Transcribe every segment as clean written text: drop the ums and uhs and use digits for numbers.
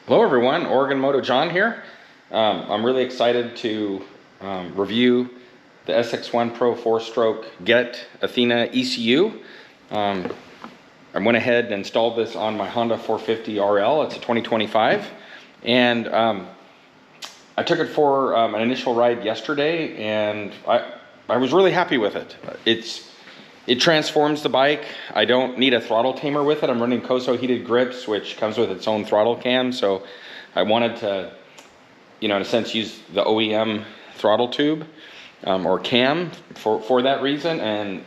Hello everyone, Oregon Moto John here. I'm really excited to review the SX1 Pro 4-stroke Get Athena ECU. I went ahead and installed this on my Honda 450 RL. It's a 2025, and I took it for an initial ride yesterday, and I was really happy with it. It transforms the bike. I don't need a throttle tamer with it. I'm running Koso heated grips, which comes with its own throttle cam. So I wanted to, in a sense, use the OEM throttle tube or cam for that reason. And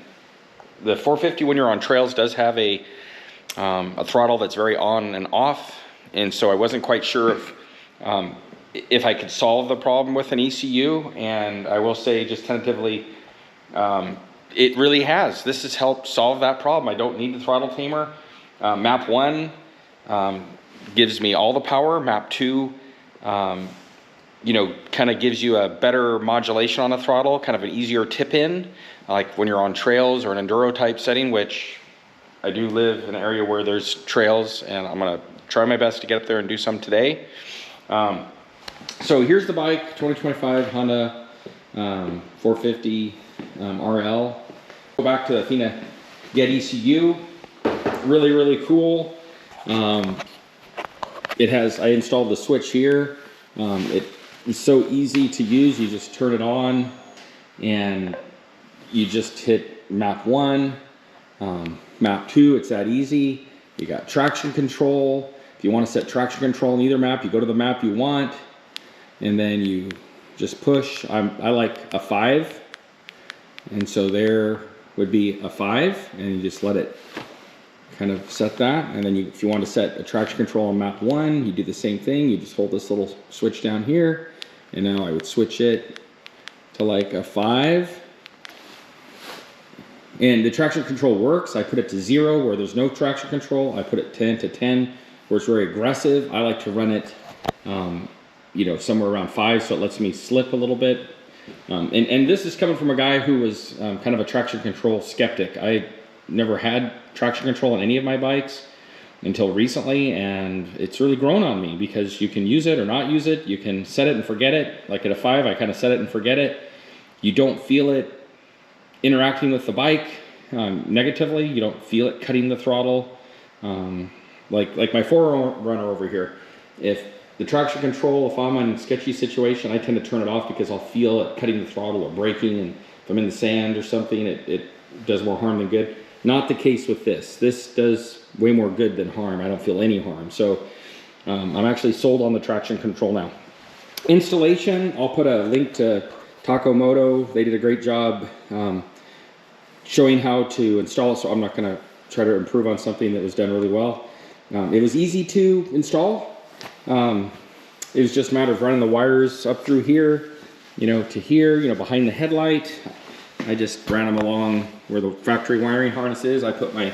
the 450, when you're on trails, does have a throttle that's very on and off. And so I wasn't quite sure if I could solve the problem with an ECU. And I will say, just tentatively, it really has. This has helped solve that problem. I don't need the throttle tamer. Map 1 gives me all the power. Map 2, kind of gives you a better modulation on the throttle, kind of an easier tip in, like when you're on trails or an enduro type setting, which I do live in an area where there's trails, and I'm gonna try my best to get up there and do some today. So here's the bike, 2025 Honda 450 RL. Go back to Athena Get ECU. Really, really cool. It has, I installed the switch here. It's so easy to use. You just turn it on and you just hit map 1, map 2, it's that easy. You got traction control. If you want to set traction control in either map, you go to the map you want and then you just push. I like a 5. And so there would be a 5, and you just let it kind of set that. And then if you want to set a traction control on map 1, you do the same thing. You just hold this little switch down here, and now I would switch it to like a 5. And the traction control works. I put it to 0 where there's no traction control. I put it 10 to 10 where it's very aggressive. I like to run it, somewhere around 5, so it lets me slip a little bit. And this is coming from a guy who was kind of a traction control skeptic. I never had traction control on any of my bikes until recently, and it's really grown on me because you can use it or not use it. You can set it and forget it. Like at a 5, I kind of set it and forget it. You don't feel it interacting with the bike negatively. You don't feel it cutting the throttle. Like my 4Runner over here. If the traction control, if I'm in a sketchy situation, I tend to turn it off because I'll feel it cutting the throttle or braking, and if I'm in the sand or something, it does more harm than good. Not the case with this. This does way more good than harm. I don't feel any harm. So I'm actually sold on the traction control now. Installation, I'll put a link to Moto. They did a great job showing how to install it, so I'm not going to try to improve on something that was done really well. It was easy to install. It was just a matter of running the wires up through here, to here, behind the headlight. I just ran them along where the factory wiring harness is. I put my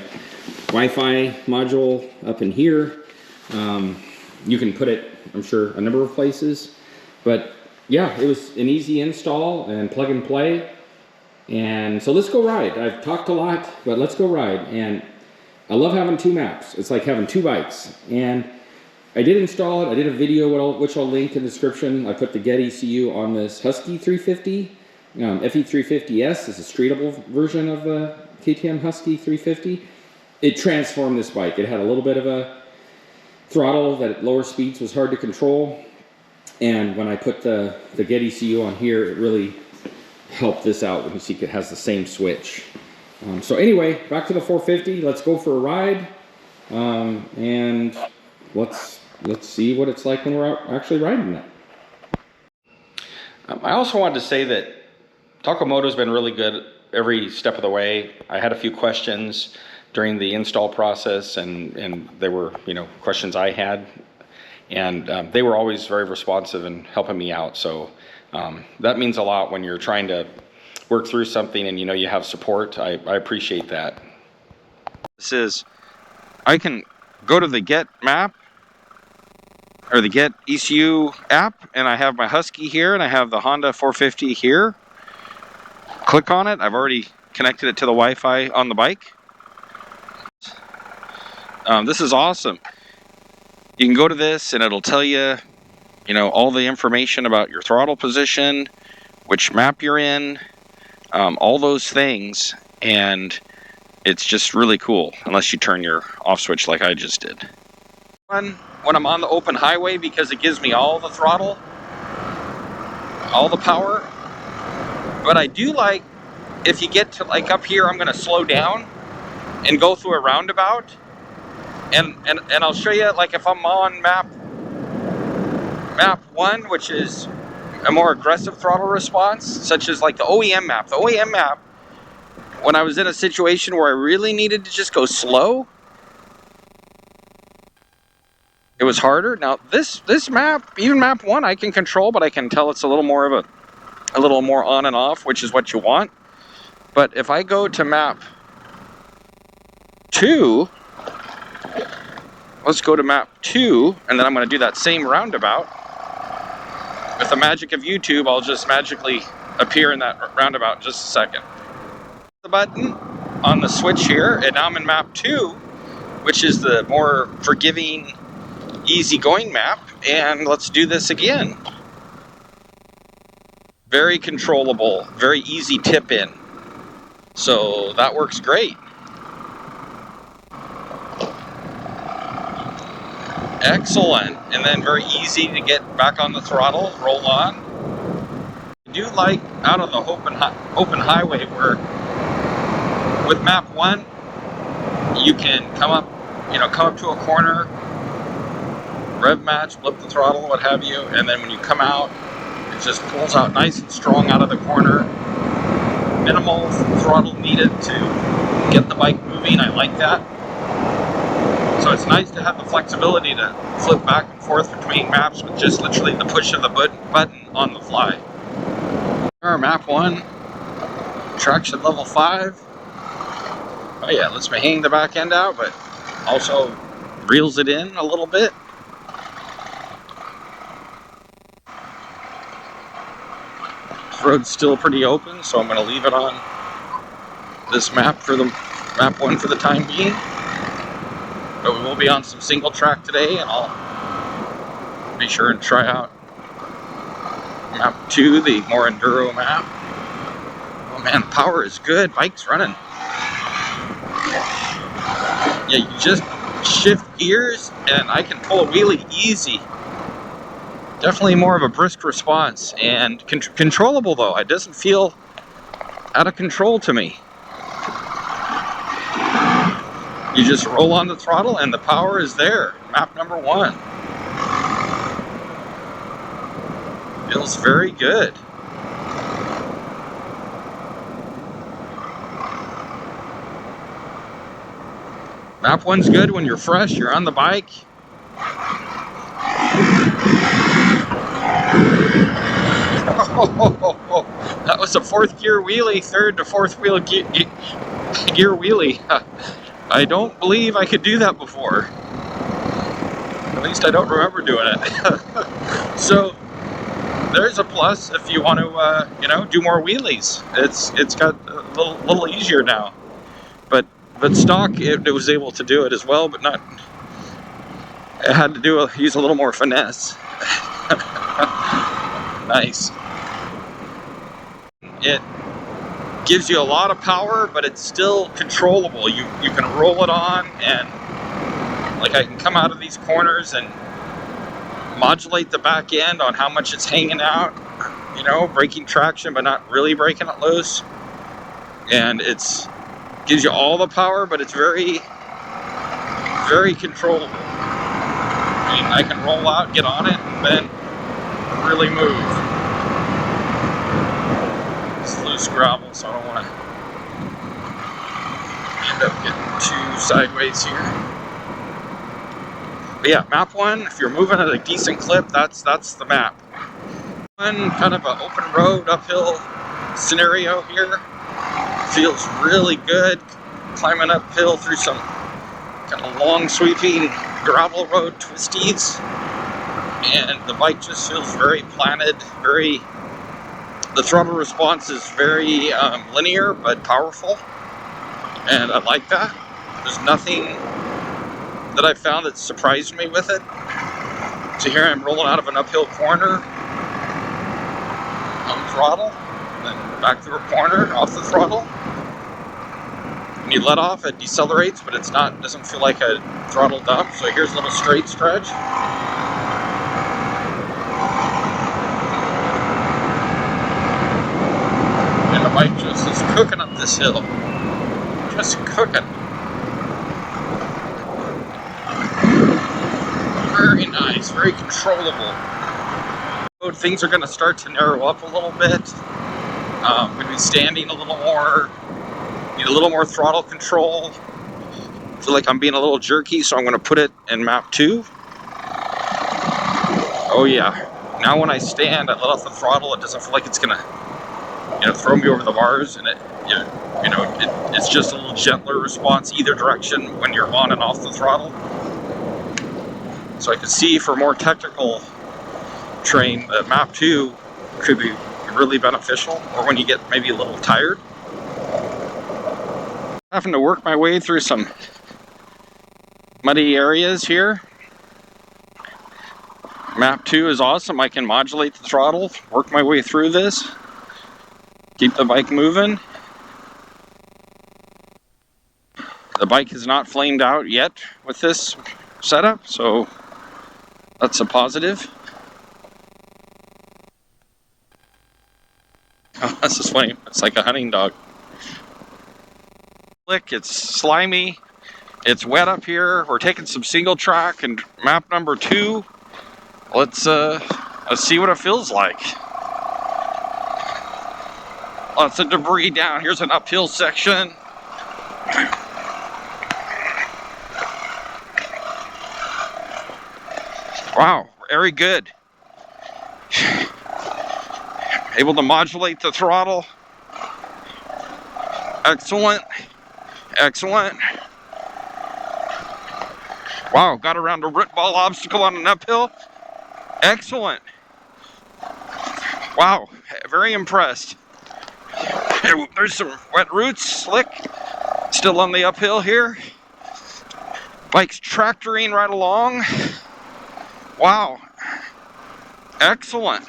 Wi-Fi module up in here. You can put it, I'm sure, a number of places. But yeah, it was an easy install and plug and play. And so let's go ride. I've talked a lot, but let's go ride. And I love having 2 maps. It's like having 2 bikes. And I did install it. I did a video which I'll link in the description. I put the Get ECU on this Husky 350. FE350S is a streetable version of the KTM Husky 350. It transformed this bike. It had a little bit of a throttle that at lower speeds was hard to control. And when I put the Get ECU on here, it really helped this out. When you see it has the same switch. So anyway, back to the 450. Let's go for a ride. And let's see what it's like when we're out actually riding it. I also wanted to say that Moto's been really good every step of the way. I had a few questions during the install process, and they were questions I had, and they were always very responsive and helping me out. So that means a lot when you're trying to work through something and you have support. I appreciate that. This is, I can go to the Get map or the Get ECU app, and I have my Husky here and I have the Honda 450 here. Click on it. I've already connected it to the Wi-Fi on the bike. This is awesome. You can go to this and it'll tell you, you know, all the information about your throttle position, which map you're in, all those things, and it's just really cool, unless you turn your off switch like I just did. When I'm on the open highway, because it gives me all the throttle, all the power. But I do like, if you get to like up here, I'm gonna slow down and go through a roundabout, and I'll show you, like if I'm on map 1, which is a more aggressive throttle response, such as like the OEM map. The OEM map, when I was in a situation where I really needed to just go slow, it was harder. Now this map, even map 1, I can control, but I can tell it's a little more of a little more on and off, which is what you want. But if I go to map 2, let's go to map 2, and then I'm going to do that same roundabout. With the magic of YouTube, I'll just magically appear in that roundabout in just a second. The button on the switch here, and now I'm in map 2, which is the more forgiving, easygoing map, and let's do this again. Very controllable, very easy tip in. So that works great. Excellent. And then very easy to get back on the throttle, roll on. I do like out on the open highway where with map 1, you can come up to a corner, rev match, flip the throttle, what have you, and then when you come out, it just pulls out nice and strong out of the corner. Minimal throttle needed to get the bike moving. I like that. So it's nice to have the flexibility to flip back and forth between maps with just literally the push of the button on the fly. Our map 1, traction level 5. Oh yeah, lets me hang the back end out, but also reels it in a little bit. This road's still pretty open, so I'm going to leave it on this map for the map 1 for the time being. But we will be on some single track today, and I'll be sure and try out map 2, the more enduro map. Oh man, power is good. Bike's running. Yeah, you just shift gears, and I can pull a wheelie easy. Definitely more of a brisk response, and controllable though. It doesn't feel out of control to me. You just roll on the throttle and the power is there. Map number 1. Feels very good. Map 1's good when you're fresh, you're on the bike. Oh, that was a 4th gear wheelie, 3rd to 4th wheel gear wheelie. I don't believe I could do that before. At least I don't remember doing it. So there's a plus if you want to, do more wheelies. It's got a little easier now. But stock, it was able to do it as well, but not. It had to use a little more finesse. Nice. It gives you a lot of power, but it's still controllable. You can roll it on, and like I can come out of these corners and modulate the back end on how much it's hanging out, breaking traction but not really breaking it loose. And it's gives you all the power, but it's very, very controllable. I mean, I can roll out, get on it, and then really move. It's loose gravel, so I don't want to end up getting too sideways here. But yeah, map 1, if you're moving at a decent clip, that's the map. One kind of an open road, uphill scenario here. Feels really good, climbing uphill through some kind of long sweeping gravel road twisties, and the bike just feels very planted, the throttle response is very linear but powerful, and I like that. There's nothing that I found that surprised me with it. So here I'm rolling out of an uphill corner on the throttle, then back through a corner off the throttle. When you let off, it decelerates, but doesn't feel like a throttle dump. So here's a little straight stretch. And the bike just is cooking up this hill. Just cooking. Very nice, very controllable. Things are going to start to narrow up a little bit. I'm going to be standing a little more. Need a little more throttle control. I feel like I'm being a little jerky, so I'm going to put it in map 2. Oh yeah. Now when I stand, I let off the throttle. It doesn't feel like it's going to, throw me over the bars, and it's just a little gentler response either direction when you're on and off the throttle. So I can see for more technical terrain, map 2 could be really beneficial, or when you get maybe a little tired. Having to work my way through some muddy areas here. Map 2 is awesome. I can modulate the throttle, work my way through this, keep the bike moving. The bike has not flamed out yet with this setup, so that's a positive. Oh, that's a flame. It's like a hunting dog. It's slimy. It's wet up here. We're taking some single track and map number 2. Let's see what it feels like. Lots of debris down. Here's an uphill section. Wow, very good. Able to modulate the throttle. Excellent. Excellent. Wow, got around a root ball obstacle on an uphill. Excellent. Wow, very impressed. There's some wet roots, slick. Still on the uphill here. Bike's tractoring right along. Wow. Excellent.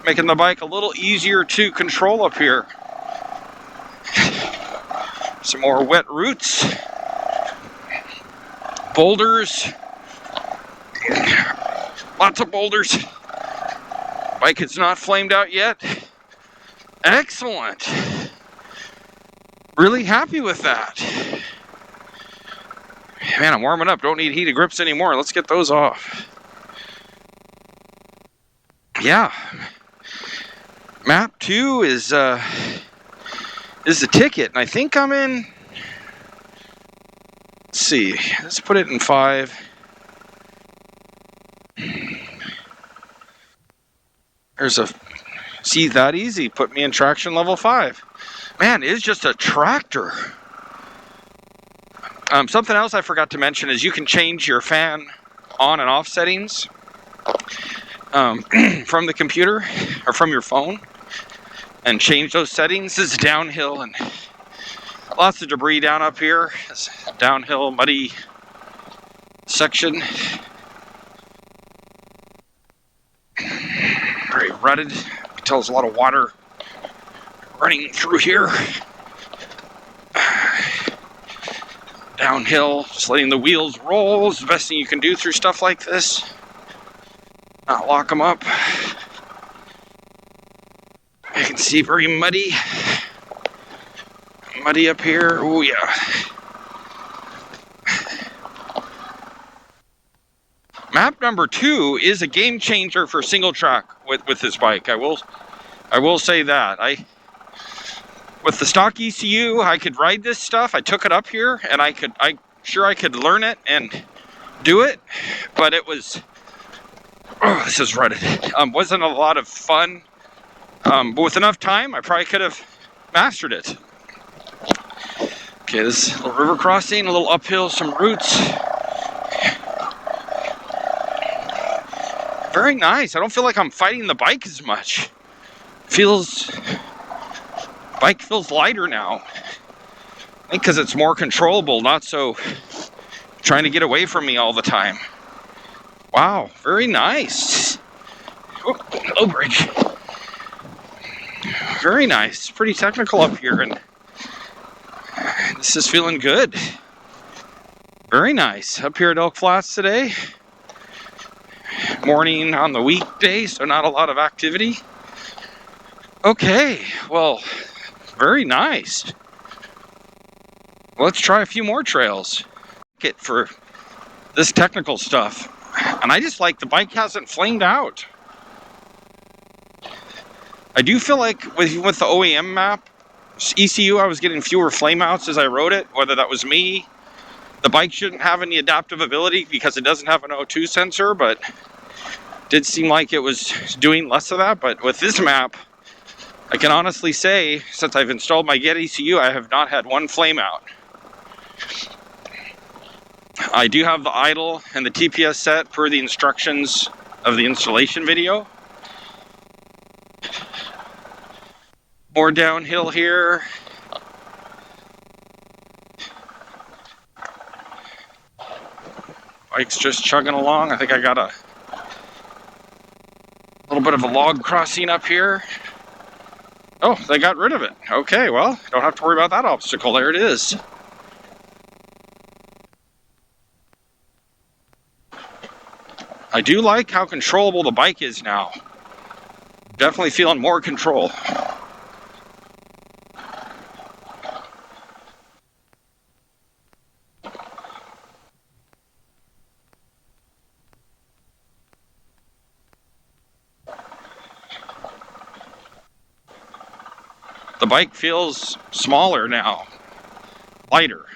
Making the bike a little easier to control up here. Some more wet roots. Boulders. Lots of boulders. Bike is not flamed out yet. Excellent. Really happy with that. Man, I'm warming up. Don't need heated grips anymore. Let's get those off. Yeah. Map 2 is the ticket, and I think I'm in. Let's see. Let's put it in 5. There's a. See, that easy. Put me in traction level 5. Man, it's just a tractor. Something else I forgot to mention is you can change your fan on and off settings from the computer or from your phone and change those settings. This is downhill and lots of debris down up here. It's a downhill, muddy section. Very rutted. You can tell there's a lot of water running through here. Downhill, just letting the wheels roll is the best thing you can do through stuff like this. Not lock them up. You can see very muddy. Muddy up here. Oh yeah. Map number 2 is a game changer for single track with this bike. I will say that. With the stock ECU, I could ride this stuff. I took it up here, and I could learn it and do it, but it was, this is rutted. Wasn't a lot of fun, but with enough time, I probably could have mastered it. Okay, this little river crossing, a little uphill, some roots. Very nice. I don't feel like I'm fighting the bike as much. Bike feels lighter now. I think because it's more controllable, not so trying to get away from me all the time. Wow, very nice. Oh, low bridge. Very nice. Pretty technical up here, and this is feeling good. Very nice. Up here at Elk Flats today. Morning on the weekday, so not a lot of activity. Okay, well, very nice. Let's try a few more trails. For this technical stuff. And I just like the bike hasn't flamed out. I do feel like with the OEM map, ECU, I was getting fewer flameouts as I rode it, whether that was me. The bike shouldn't have any adaptive ability because it doesn't have an O2 sensor, but did seem like it was doing less of that. But with this map, I can honestly say, since I've installed my Get ECU, I have not had one flameout. I do have the idle and the TPS set per the instructions of the installation video. More downhill here. Bike's just chugging along. I think I got a little bit of a log crossing up here. Oh, they got rid of it. Okay, well, don't have to worry about that obstacle. There it is. I do like how controllable the bike is now. Definitely feeling more control. The bike feels smaller now, lighter,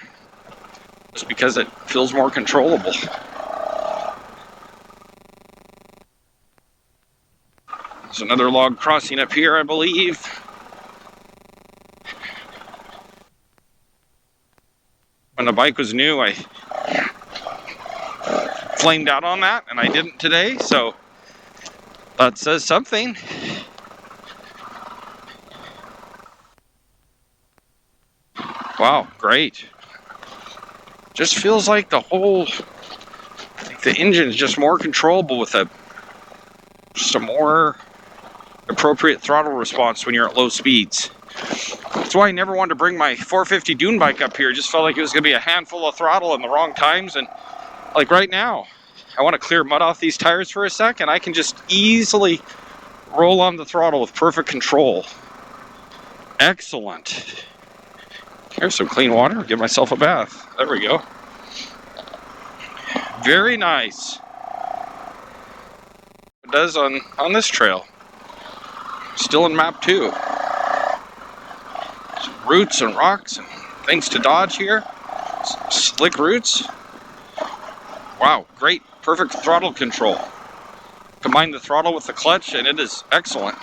just because it feels more controllable. There's another log crossing up here, I believe. When the bike was new, I flamed out on that, and I didn't today, so that says something. Wow, great. Just feels like the engine is just more controllable with just a more appropriate throttle response when you're at low speeds. That's why I never wanted to bring my 450 dune bike up here. Just felt like it was going to be a handful of throttle in the wrong times. And like right now, I want to clear mud off these tires for a sec, and I can just easily roll on the throttle with perfect control. Excellent. Here's some clean water. Give myself a bath. There we go. Very nice. It does on this trail. Still in map 2. Some roots and rocks and things to dodge here. Slick roots. Wow, great. Perfect throttle control. Combine the throttle with the clutch and it is excellent.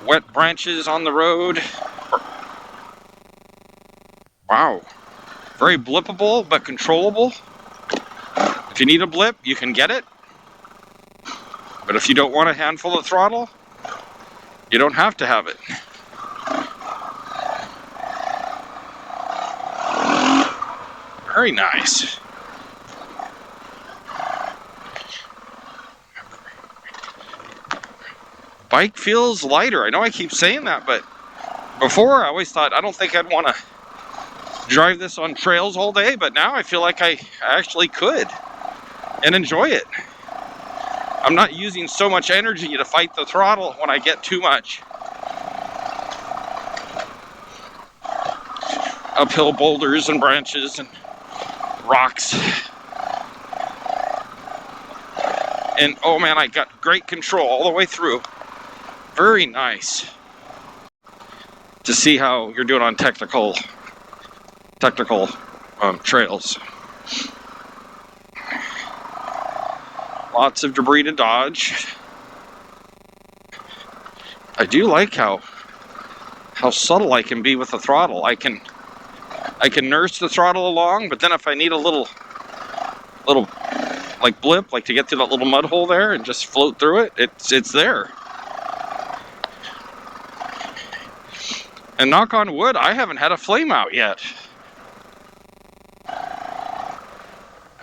Wet branches on the road. Wow. Very blippable but controllable. If you need a blip, you can get it. But if you don't want a handful of throttle, you don't have to have it. Very nice. Bike feels lighter. I know I keep saying that, but before I always thought, I don't think I'd want to drive this on trails all day, but now I feel like I actually could and enjoy it. I'm not using so much energy to fight the throttle when I get too much. Uphill boulders and branches and rocks. And oh man, I got great control all the way through. Very nice to see how you're doing on technical trails. Lots of debris to dodge. I do like how subtle I can be with the throttle. I can nurse the throttle along, but then if I need a little like blip, like to get through that little mud hole there and just float through it, it's there. And knock on wood, I haven't had a flame out yet.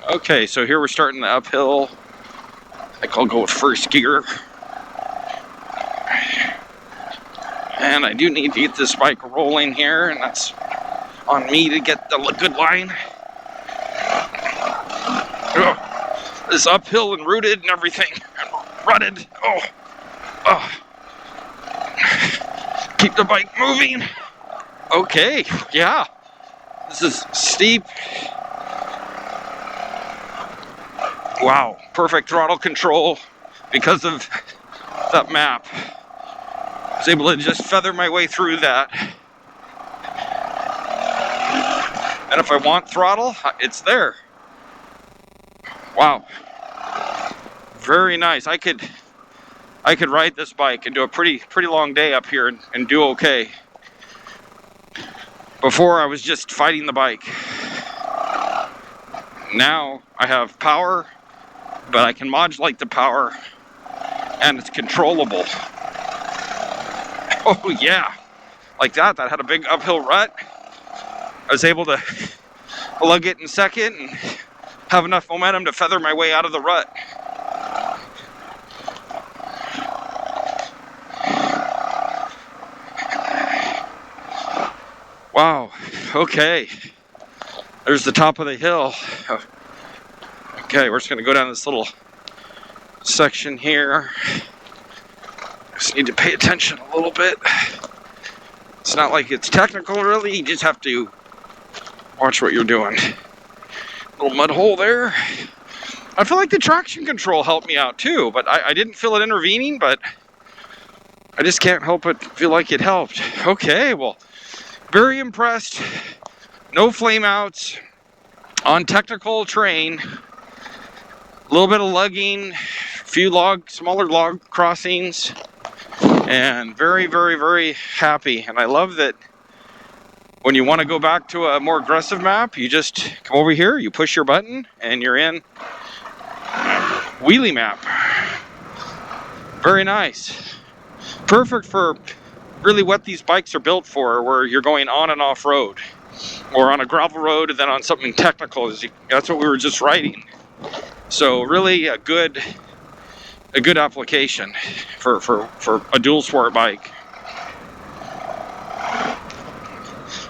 Okay, so here we're starting the uphill. I think I'll go with first gear. And I do need to get this bike rolling here, and that's on me to get the good line. Oh, this uphill and rooted and everything, and rutted. Oh. Keep the bike moving. Okay, yeah. This is steep. Wow, perfect throttle control because of that map. I was able to just feather my way through that. And if I want throttle, it's there. Wow. Very nice. I could ride this bike and do a pretty long day up here and do okay. Before I was just fighting the bike. Now I have power, but I can modulate the power and it's controllable. Oh yeah, like that had a big uphill rut. I was able to lug it in second and have enough momentum to feather my way out of the rut. Wow, okay. There's the top of the hill. Okay, we're just gonna go down this little section here. Just need to pay attention a little bit. It's not like it's technical really, you just have to watch what you're doing. Little mud hole there. I feel like the traction control helped me out too, but I didn't feel it intervening, but I just can't help but feel like it helped. Okay, well, very impressed. No flame outs on technical terrain. A little bit of lugging, few smaller log crossings, and very happy. And I love that when you want to go back to a more aggressive map, you just come over here, you push your button, and you're in wheelie map. Very nice. Perfect for really what these bikes are built for, where you're going on and off road, or on a gravel road and then on something technical. That's what we were just riding. So really a good application for a dual sport bike.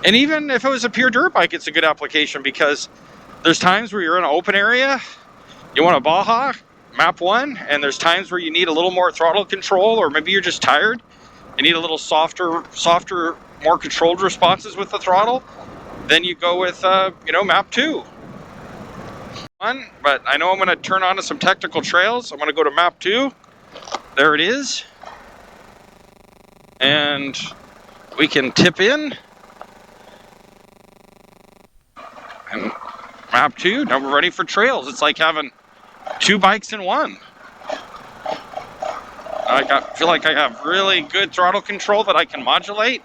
And even if it was a pure dirt bike, it's a good application because there's times where you're in an open area, you want a Baja, map 1, and there's times where you need a little more throttle control, or maybe you're just tired, you need a little softer, more controlled responses with the throttle, then you go with, map 2. But I know I'm going to turn on to some technical trails. I'm going to go to map 2. There it is. And we can tip in. And map 2, now we're ready for trails. It's like having 2 bikes in one. I feel like I have really good throttle control that I can modulate.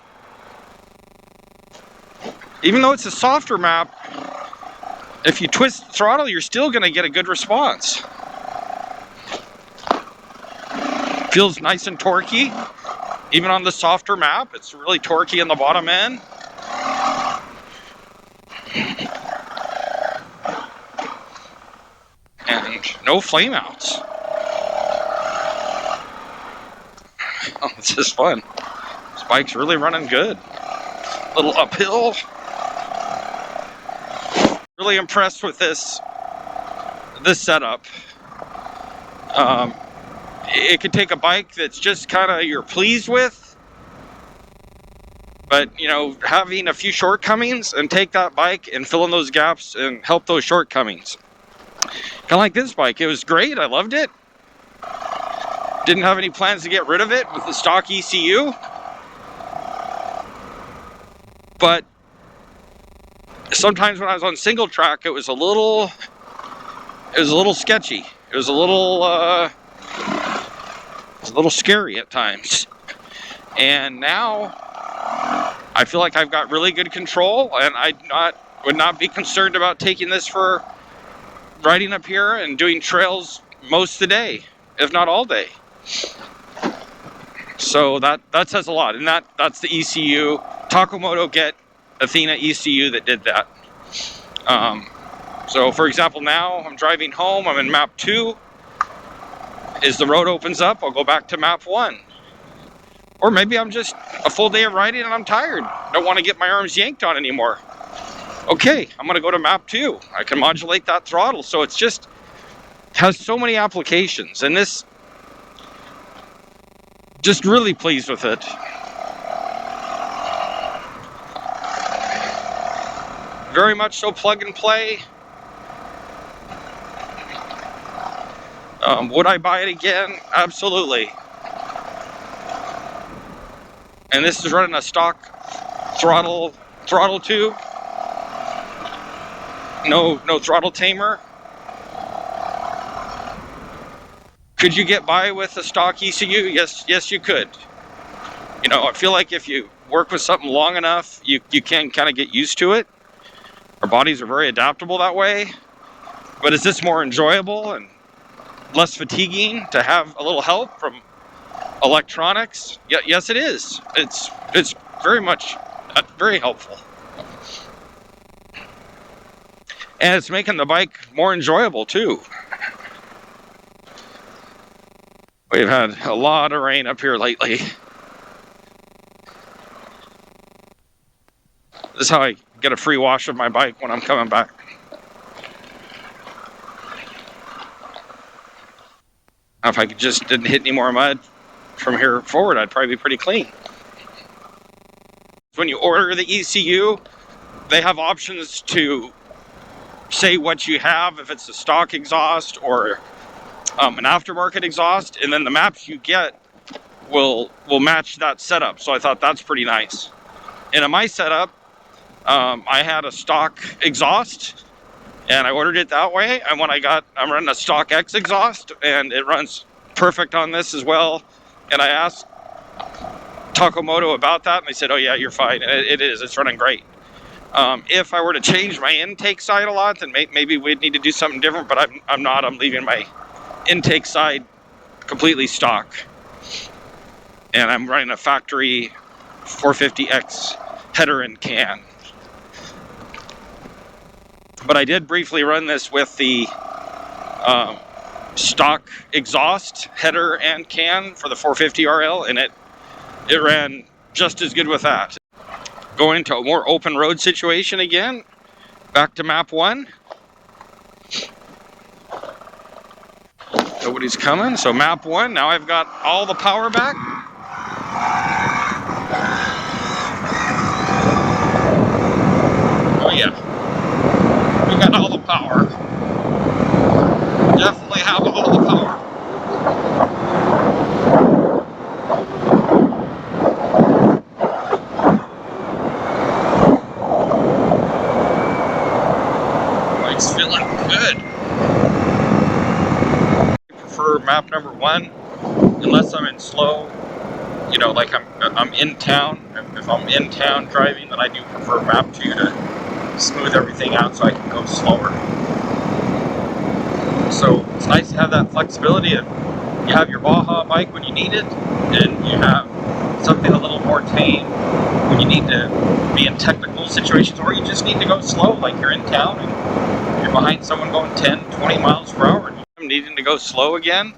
Even though it's a softer map, if you twist the throttle, you're still going to get a good response. Feels nice and torquey. Even on the softer map, it's really torquey in the bottom end. And no flame outs. Oh, this is fun. This bike's really running good. Little uphill. Really impressed with this setup. It could take a bike that's just kind of you're pleased with, but having a few shortcomings, and take that bike and fill in those gaps and help those shortcomings. Kind of like this bike. It was great. I loved it. Didn't have any plans to get rid of it with the stock ECU, but sometimes when I was on single track, it was a little sketchy. It was a little scary at times. And now I feel like I've got really good control, and I would not be concerned about taking this for riding up here and doing trails most of the day, if not all day. So that says a lot, and that's the ECU MOTO GET ECU that did that. So for example, now I'm driving home, I'm in map 2. As the road opens up, I'll go back to map 1. Or maybe I'm just a full day of riding and I'm tired. Don't want to get my arms yanked on anymore. Okay, I'm gonna go to map 2. I can modulate that throttle. So it's just has so many applications, and this, just really pleased with it. Very much so plug and play. Would I buy it again? Absolutely. And this is running a stock throttle tube. No throttle tamer. Could you get by with a stock ECU? Yes, you could. You know, I feel like if you work with something long enough, you can kind of get used to it. Our bodies are very adaptable that way. But is this more enjoyable and less fatiguing to have a little help from electronics? Yes, it is. It's very much very helpful. And it's making the bike more enjoyable too. We've had a lot of rain up here lately. This is how I get a free wash of my bike when I'm coming back. If I just didn't hit any more mud from here forward, I'd probably be pretty clean. When you order the ECU, they have options to say what you have, if it's a stock exhaust or an aftermarket exhaust, and then the maps you get will match that setup. So I thought that's pretty nice. And in my setup, I had a stock exhaust and I ordered it that way. And when I'm running a stock X exhaust and it runs perfect on this as well. And I asked Moto about that and they said, oh yeah, you're fine. And it's running great. If I were to change my intake side a lot, then maybe we'd need to do something different, but I'm not. I'm leaving my intake side completely stock. And I'm running a factory 450X header and can. But I did briefly run this with the stock exhaust header and can for the 450 RL, and it ran just as good with that. Going to a more open road situation again, back to map 1. Nobody's coming, so map 1, now I've got all the power back. Oh yeah, we got all the power. Definitely have all the power. Bike's feeling good. I prefer map number 1, unless I'm in slow, you know, like I'm in town. If I'm in town driving, then I do prefer map 2 to smooth everything out so I can go slower. So it's nice to have that flexibility of you have your Baja bike when you need it, and you have something a little more tame when you need to be in technical situations, or you just need to go slow, like you're in town and you're behind someone going 10, 20 miles per hour and I'm needing to go slow again.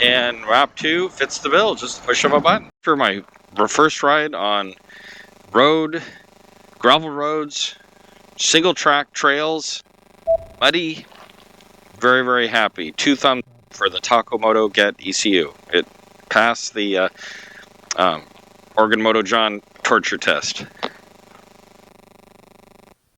And map 2 fits the bill, just push of a button. For my first ride on gravel roads, single track trails, muddy, very, very happy. 2 thumbs up for the MOTO GET ECU. It passed the Oregon Moto John torture test.